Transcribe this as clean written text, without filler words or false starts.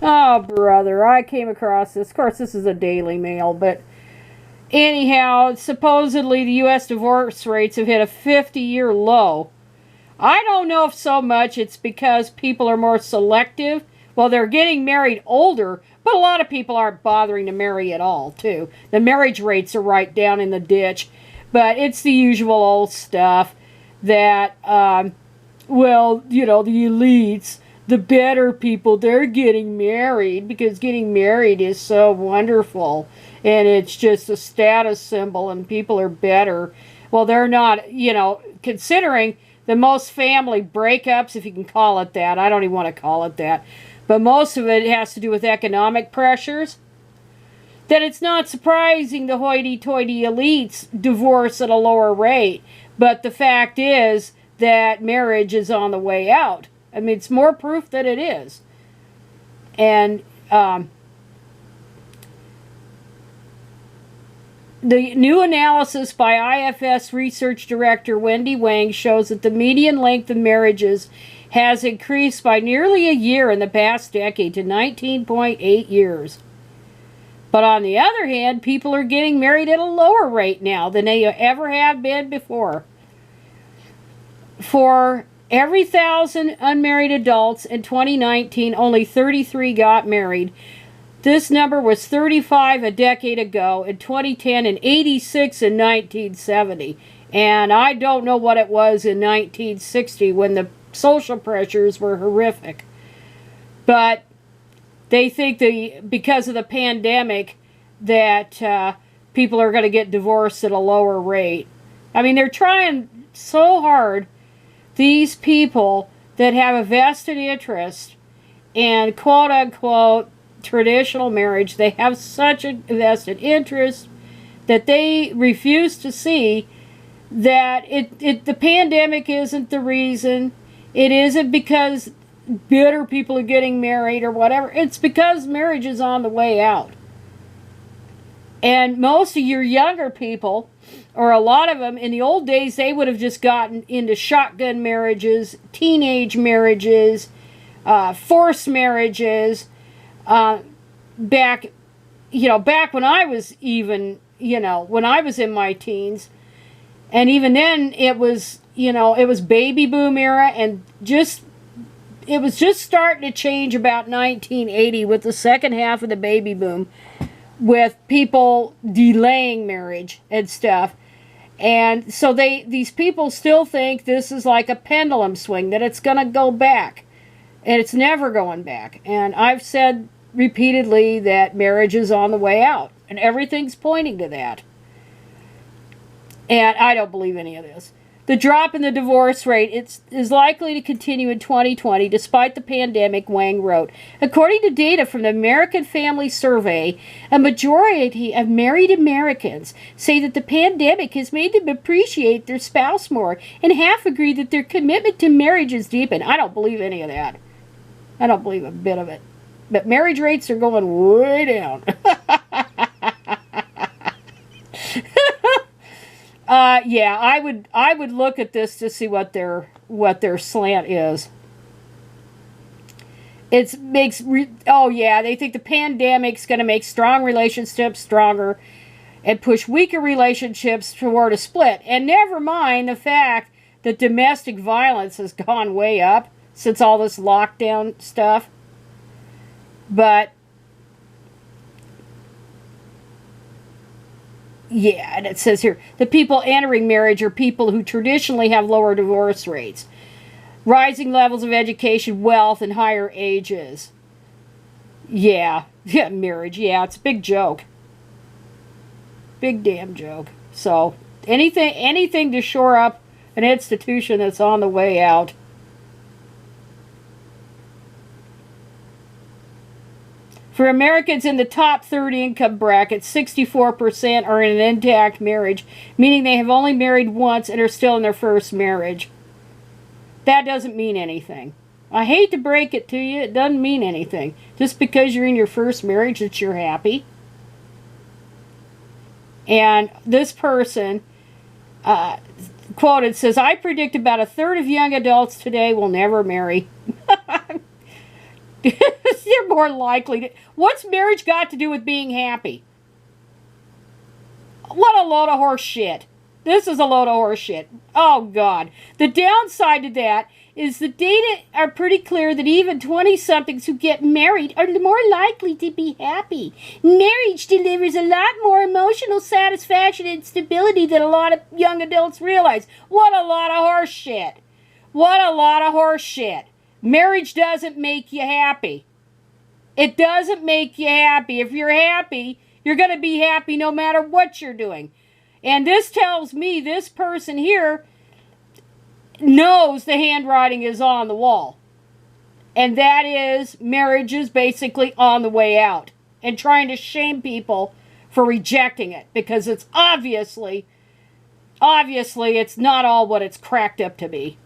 Oh, brother, I came across this. Of course, this is a Daily Mail, but anyhow, supposedly the U.S. divorce rates have hit a 50-year low. I don't know if so much it's because people are more selective. Well, they're getting married older, but a lot of people aren't bothering to marry at all, too. The marriage rates are right down in the ditch. But it's the usual old stuff that, well, you know, the elites, the better people, they're getting married because getting married is so wonderful. And it's just a status symbol and people are better. Well, they're not, you know, considering the most family breakups, if you can call it that. I don't even want to call it that. But most of it has to do with economic pressures. Then it's not surprising the hoity-toity elites divorce at a lower rate. But the fact is that marriage is on the way out. I mean, it's more proof that it is. And the new analysis by IFS research director Wendy Wang shows that the median length of marriages has increased by nearly a year in the past decade to 19.8 years. But on the other hand, people are getting married at a lower rate now than they ever have been before. For every 1,000 unmarried adults in 2019, only 33 got married. This number was 35 a decade ago in 2010 and 86 in 1970. And I don't know what it was in 1960 when the social pressures were horrific. But they think because of the pandemic that people are going to get divorced at a lower rate. I mean, they're trying so hard. These people that have a vested interest in quote-unquote traditional marriage, they have such a vested interest that they refuse to see that the pandemic isn't the reason. It isn't because bitter people are getting married or whatever. It's because marriage is on the way out. And most of your younger people, or a lot of them, in the old days, they would have just gotten into shotgun marriages, teenage marriages, forced marriages, back when I was even, when I was in my teens. And even then, it was baby boom era, and it was just starting to change about 1980 with the second half of the baby boom, with people delaying marriage and stuff. And so these people still think this is like a pendulum swing, that it's going to go back. And it's never going back. And I've said repeatedly that marriage is on the way out. And everything's pointing to that. And I don't believe any of this. The drop in the divorce rate is likely to continue in 2020 despite the pandemic, Wang wrote. According to data from the American Family Survey, a majority of married Americans say that the pandemic has made them appreciate their spouse more, and half agree that their commitment to marriage is deepened. I don't believe any of that. I don't believe a bit of it. But marriage rates are going way down. Yeah, I would look at this to see what their slant is. They think the pandemic's going to make strong relationships stronger and push weaker relationships toward a split. And never mind the fact that domestic violence has gone way up since all this lockdown stuff. But yeah, and it says here, the people entering marriage are people who traditionally have lower divorce rates, rising levels of education, wealth, and higher ages. Yeah, marriage, it's a big joke. Big damn joke. So, anything to shore up an institution that's on the way out. For Americans in the top 30 income bracket, 64% are in an intact marriage, meaning they have only married once and are still in their first marriage. That doesn't mean anything. I hate to break it to you, it doesn't mean anything. Just because you're in your first marriage that you're happy. And this person, quoted, says, I predict about a third of young adults today will never marry. They're more likely to... What's marriage got to do with being happy? What a load of horse shit. This is a load of horse shit. Oh, God. The downside to that is the data are pretty clear that even 20-somethings who get married are more likely to be happy. Marriage delivers a lot more emotional satisfaction and stability than a lot of young adults realize. What a lot of horse shit. What a lot of horse shit. Marriage doesn't make you happy. It doesn't make you happy. If you're happy, you're going to be happy no matter what you're doing. And this tells me this person here knows the handwriting is on the wall. And that is, marriage is basically on the way out. And trying to shame people for rejecting it. Because it's obviously it's not all what it's cracked up to be.